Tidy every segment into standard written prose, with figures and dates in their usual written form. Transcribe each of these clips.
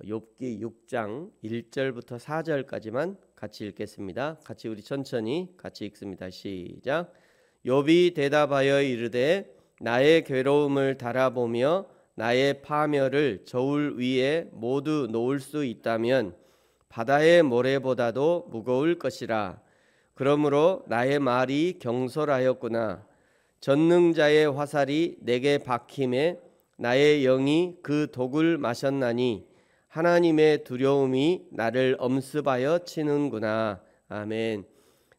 욥기 6장 1절부터 4절까지만 같이 읽겠습니다. 같이 우리 천천히 같이 읽습니다. 시작. 욥이 대답하여 이르되 나의 괴로움을 달아보며 나의 파멸을 저울 위에 모두 놓을 수 있다면 바다의 모래보다도 무거울 것이라. 그러므로 나의 말이 경솔하였구나. 전능자의 화살이 내게 박힘에 나의 영이 그 독을 마셨나니 하나님의 두려움이 나를 엄습하여 치는구나. 아멘.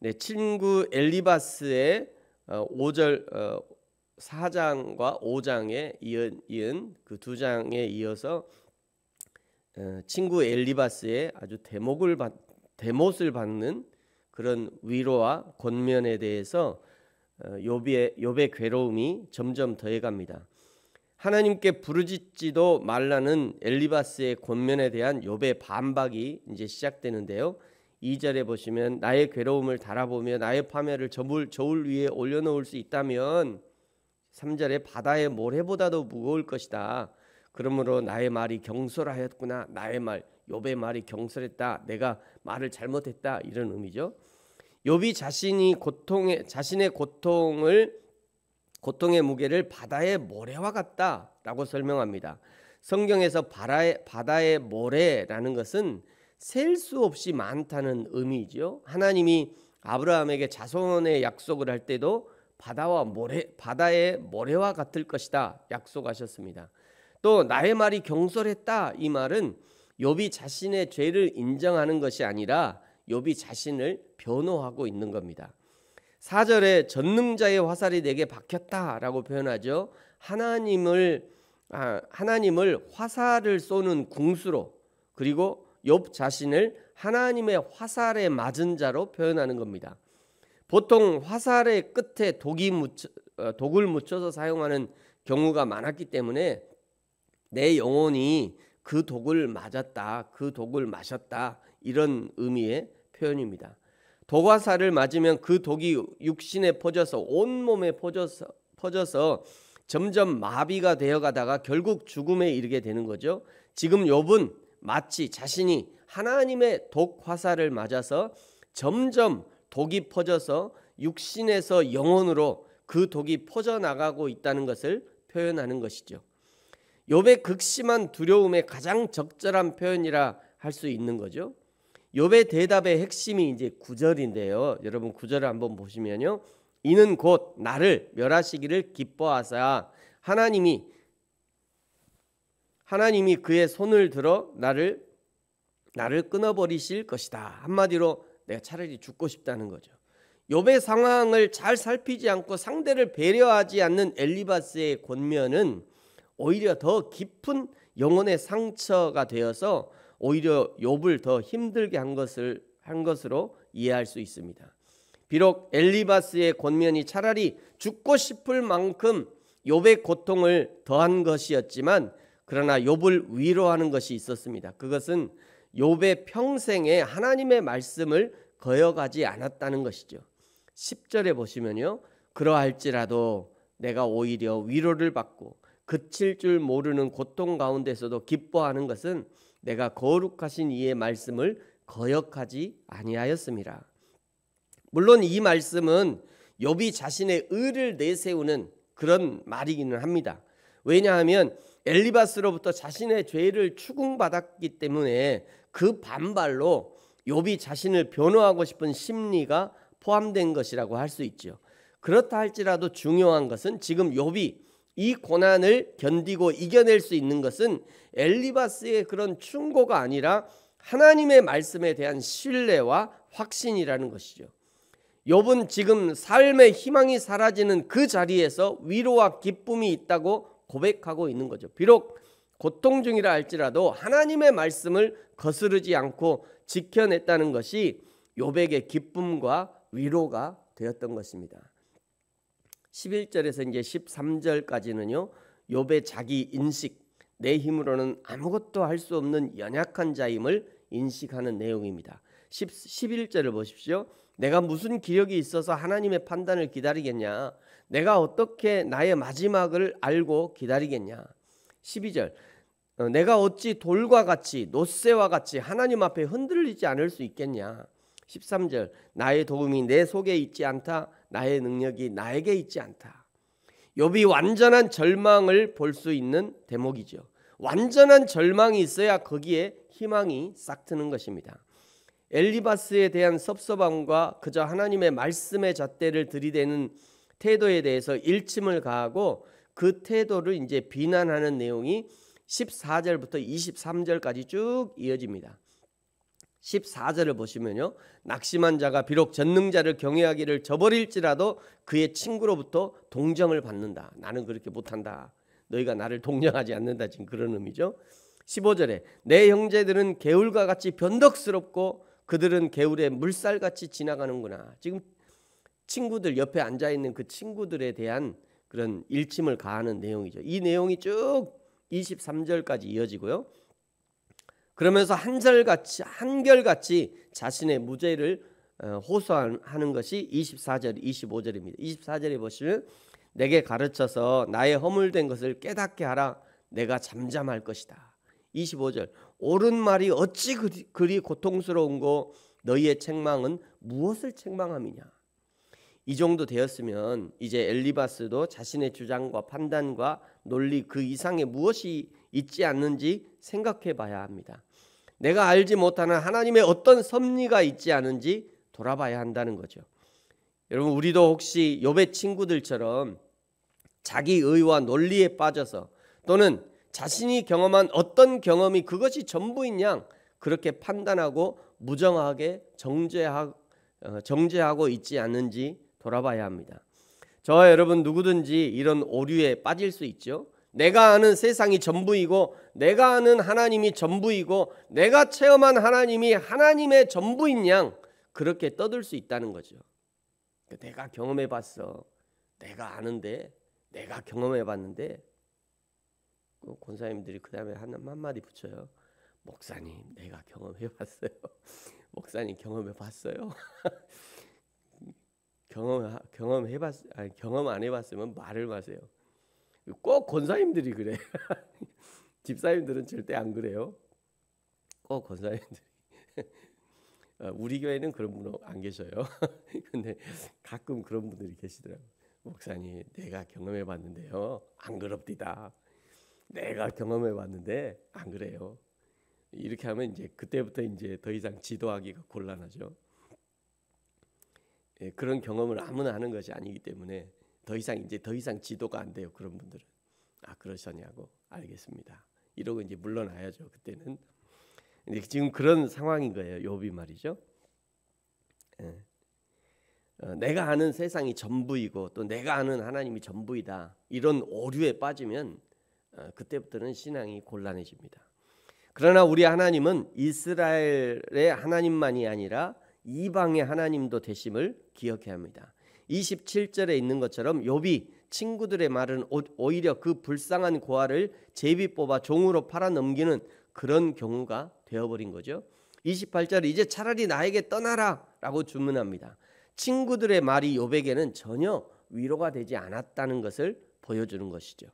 네, 친구 엘리바스의 5절 4장과 5장에 이은 그 두 장에 이어서 친구 엘리바스의 아주 대못을 받는 그런 위로와 권면에 대해서 욥의 괴로움이 점점 더해갑니다. 하나님께 부르짖지도 말라는 엘리바스의 권면에 대한 욥의 반박이 이제 시작되는데요. 2절에 보시면 나의 괴로움을 달아보며 나의 파멸을 저울 위에 올려놓을 수 있다면 3절에 바다의 모래보다도 무거울 것이다. 그러므로 나의 말이 경솔하였구나. 나의 말, 욥의 말이 경솔했다. 내가 말을 잘못했다. 이런 의미죠. 욥이 자신의 고통의 무게를 바다의 모래와 같다라고 설명합니다. 성경에서 바다의 모래라는 것은 셀 수 없이 많다는 의미죠. 하나님이 아브라함에게 자손의 약속을 할 때도 바다의 모래와 같을 것이다 약속하셨습니다. 또 나의 말이 경솔했다, 이 말은 욥이 자신의 죄를 인정하는 것이 아니라 욥이 자신을 변호하고 있는 겁니다. 4절에 전능자의 화살이 내게 박혔다라고 표현하죠. 하나님을 화살을 쏘는 궁수로, 그리고 욥 자신을 하나님의 화살에 맞은 자로 표현하는 겁니다. 보통 화살의 끝에 독을 묻혀서 사용하는 경우가 많았기 때문에 내 영혼이 그 독을 맞았다, 그 독을 마셨다, 이런 의미의 표현입니다. 독화살을 맞으면 그 독이 육신에 퍼져서 온몸에 퍼져서 점점 마비가 되어가다가 결국 죽음에 이르게 되는 거죠. 지금 욥은 마치 자신이 하나님의 독화살을 맞아서 점점 독이 퍼져서 육신에서 영혼으로 그 독이 퍼져나가고 있다는 것을 표현하는 것이죠. 욥의 극심한 두려움의 가장 적절한 표현이라 할 수 있는 거죠. 욥의 대답의 핵심이 이제 9절인데요. 여러분 9절을 한번 보시면요. 이는 곧 나를 멸하시기를 기뻐하사 하나님이 그의 손을 들어 나를 끊어버리실 것이다. 한마디로 내가 차라리 죽고 싶다는 거죠. 욥의 상황을 잘 살피지 않고 상대를 배려하지 않는 엘리바스의 권면은 오히려 더 깊은 영혼의 상처가 되어서 오히려 욥을 더 힘들게 한 것으로 이해할 수 있습니다. 비록 엘리바스의 권면이 차라리 죽고 싶을 만큼 욥의 고통을 더한 것이었지만, 그러나 욥을 위로하는 것이 있었습니다. 그것은 욥의 평생에 하나님의 말씀을 거역하지 않았다는 것이죠. 10절에 보시면요. 그러할지라도 내가 오히려 위로를 받고 그칠 줄 모르는 고통 가운데서도 기뻐하는 것은 내가 거룩하신 이의 말씀을 거역하지 아니하였습니다. 물론 이 말씀은 욥이 자신의 의를 내세우는 그런 말이기는 합니다. 왜냐하면 엘리바스로부터 자신의 죄를 추궁받았기 때문에 그 반발로 욥이 자신을 변호하고 싶은 심리가 포함된 것이라고 할 수 있죠. 그렇다 할지라도 중요한 것은 지금 욥이 이 고난을 견디고 이겨낼 수 있는 것은 엘리바스의 그런 충고가 아니라 하나님의 말씀에 대한 신뢰와 확신이라는 것이죠. 욥은 지금 삶의 희망이 사라지는 그 자리에서 위로와 기쁨이 있다고 고백하고 있는 거죠. 비록 고통 중이라 할지라도 하나님의 말씀을 거스르지 않고 지켜냈다는 것이 욥에게 기쁨과 위로가 되었던 것입니다. 11절에서 이제 13절까지는요. 욥의 자기 인식, 내 힘으로는 아무것도 할 수 없는 연약한 자임을 인식하는 내용입니다. 11절을 보십시오. 내가 무슨 기력이 있어서 하나님의 판단을 기다리겠냐? 내가 어떻게 나의 마지막을 알고 기다리겠냐? 12절 내가 어찌 돌과 같이 놋새와 같이 하나님 앞에 흔들리지 않을 수 있겠냐. 13절 나의 도움이 내 속에 있지 않다. 나의 능력이 나에게 있지 않다. 욥이 완전한 절망을 볼 수 있는 대목이죠. 완전한 절망이 있어야 거기에 희망이 싹 트는 것입니다. 엘리바스에 대한 섭섭함과 그저 하나님의 말씀의 잣대를 들이대는 태도에 대해서 일침을 가하고 그 태도를 이제 비난하는 내용이 14절부터 23절까지 쭉 이어집니다. 14절을 보시면요. 낙심한 자가 비록 전능자를 경외하기를 저버릴지라도 그의 친구로부터 동정을 받는다. 나는 그렇게 못한다. 너희가 나를 동정하지 않는다. 지금 그런 의미죠. 15절에 내 형제들은 개울과 같이 변덕스럽고 그들은 개울에 물살같이 지나가는구나. 지금 친구들 옆에 앉아있는 그 친구들에 대한 그런 일침을 가하는 내용이죠. 이 내용이 쭉 23절까지 이어지고요. 그러면서 한결같이 자신의 무죄를 호소하는 것이 24절, 25절입니다. 24절에 보시면 내게 가르쳐서 나의 허물된 것을 깨닫게 하라. 내가 잠잠할 것이다. 25절 옳은 말이 어찌 그리 고통스러운고 너희의 책망은 무엇을 책망함이냐. 이 정도 되었으면 이제 엘리바스도 자신의 주장과 판단과 논리 그 이상의 무엇이 있지 않는지 생각해 봐야 합니다. 내가 알지 못하는 하나님의 어떤 섭리가 있지 않은지 돌아봐야 한다는 거죠. 여러분 우리도 혹시 욥의 친구들처럼 자기 의와 논리에 빠져서 또는 자신이 경험한 어떤 경험이 그것이 전부인 양 그렇게 판단하고 무정하게 정죄하고 있지 않는지 돌아봐야 합니다. 저와 여러분 누구든지 이런 오류에 빠질 수 있죠. 내가 아는 세상이 전부이고 내가 아는 하나님이 전부이고 내가 체험한 하나님이 하나님의 전부인 양 그렇게 떠들 수 있다는 거죠. 내가 경험해 봤어. 내가 아는데 내가 경험해 봤는데 권사님들이 그 다음에 한마디 붙여요. 목사님 내가 경험해 봤어요. 목사님 경험해 봤어요. 경험 안 해봤으면 말을 마세요. 꼭 권사님들이 그래. 집사님들은 절대 안 그래요. 꼭 권사님들이. 우리 교회는 그런 분 안 계셔요. 근데 가끔 그런 분들이 계시더라고요. 목사님 내가 경험해 봤는데요 안 그럽디다. 내가 경험해 봤는데 안 그래요. 이렇게 하면 이제 그때부터 이제 더 이상 지도하기가 곤란하죠. 예, 그런 경험을 아무나 하는 것이 아니기 때문에 더 이상 지도가 안 돼요. 그런 분들은. 아 그러셨냐고. 알겠습니다. 이러고 이제 물러나야죠. 그때는. 근데 지금 그런 상황인 거예요. 욥이 말이죠. 예. 내가 아는 세상이 전부이고 또 내가 아는 하나님이 전부이다. 이런 오류에 빠지면 그때부터는 신앙이 곤란해집니다. 그러나 우리 하나님은 이스라엘의 하나님만이 아니라 이방의 하나님도 되심을 기억해야 합니다. 27절에 있는 것처럼 욥이 친구들의 말은 오히려 그 불쌍한 고아를 제비 뽑아 종으로 팔아 넘기는 그런 경우가 되어버린 거죠. 28절 이제 차라리 나에게 떠나라 라고 주문합니다. 친구들의 말이 욥에게는 전혀 위로가 되지 않았다는 것을 보여주는 것이죠.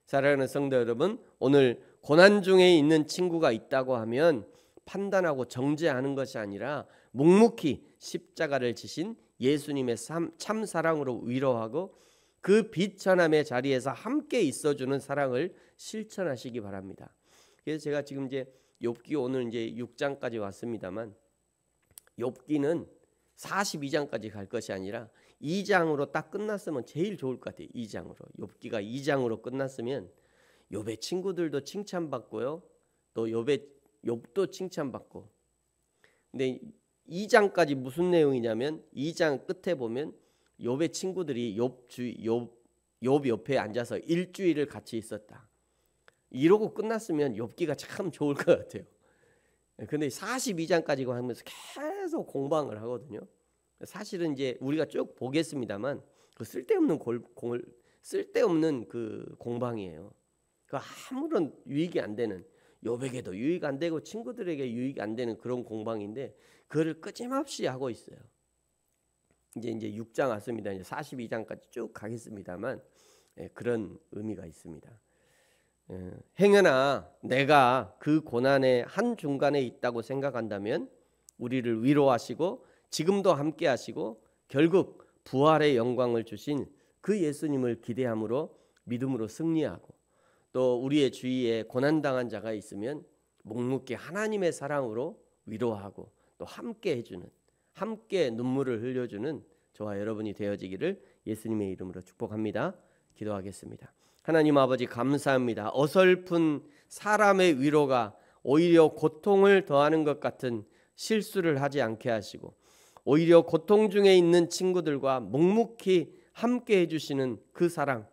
사랑하는 성도 여러분, 오늘 고난 중에 있는 친구가 있다고 하면 판단하고 정죄하는 것이 아니라 묵묵히 십자가를 지신 예수님의 참 사랑으로 위로하고 그 비천함의 자리에서 함께 있어주는 사랑을 실천하시기 바랍니다. 그래서 제가 지금 이제 욥기 오늘 이제 6장까지 왔습니다만 욥기는 42장까지 갈 것이 아니라 2장으로 딱 끝났으면 제일 좋을 것 같아요. 2장으로. 욥기가 2장으로 끝났으면 욥의 친구들도 칭찬받고요. 또 욥도 칭찬받고. 근데 2장까지 무슨 내용이냐면 2장 끝에 보면 욥의 친구들이 욥 옆에 앉아서 일주일을 같이 있었다. 이러고 끝났으면 욥기가 참 좋을 것 같아요. 근데 42장까지 하면서 계속 공방을 하거든요. 사실은 이제 우리가 쭉 보겠습니다만 그 쓸데없는 그 공방이에요. 그 아무런 유익이 안 되는, 욥에게도 유익 안 되고 친구들에게 유익 안 되는 그런 공방인데 그를 끊임없이 하고 있어요. 이제 6장 왔습니다. 이제 42장까지 쭉 가겠습니다만 그런 의미가 있습니다. 행여나 내가 그 고난의 한 중간에 있다고 생각한다면 우리를 위로하시고 지금도 함께 하시고 결국 부활의 영광을 주신 그 예수님을 기대함으로 믿음으로 승리하고, 또 우리의 주위에 고난당한 자가 있으면 묵묵히 하나님의 사랑으로 위로하고 또 함께 해주는, 함께 눈물을 흘려주는 저와 여러분이 되어지기를 예수님의 이름으로 축복합니다. 기도하겠습니다. 하나님 아버지, 감사합니다. 어설픈 사람의 위로가 오히려 고통을 더하는 것 같은 실수를 하지 않게 하시고, 오히려 고통 중에 있는 친구들과 묵묵히 함께 해주시는 그 사랑,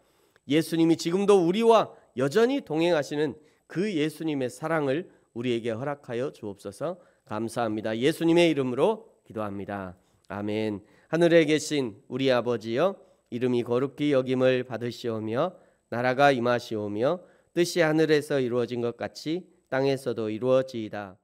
예수님이 지금도 우리와 여전히 동행하시는 그 예수님의 사랑을 우리에게 허락하여 주옵소서. 감사합니다. 예수님의 이름으로 기도합니다. 아멘. 하늘에 계신 우리 아버지여, 이름이 거룩히 여김을 받으시오며 나라가 임하시오며 뜻이 하늘에서 이루어진 것 같이 땅에서도 이루어지이다.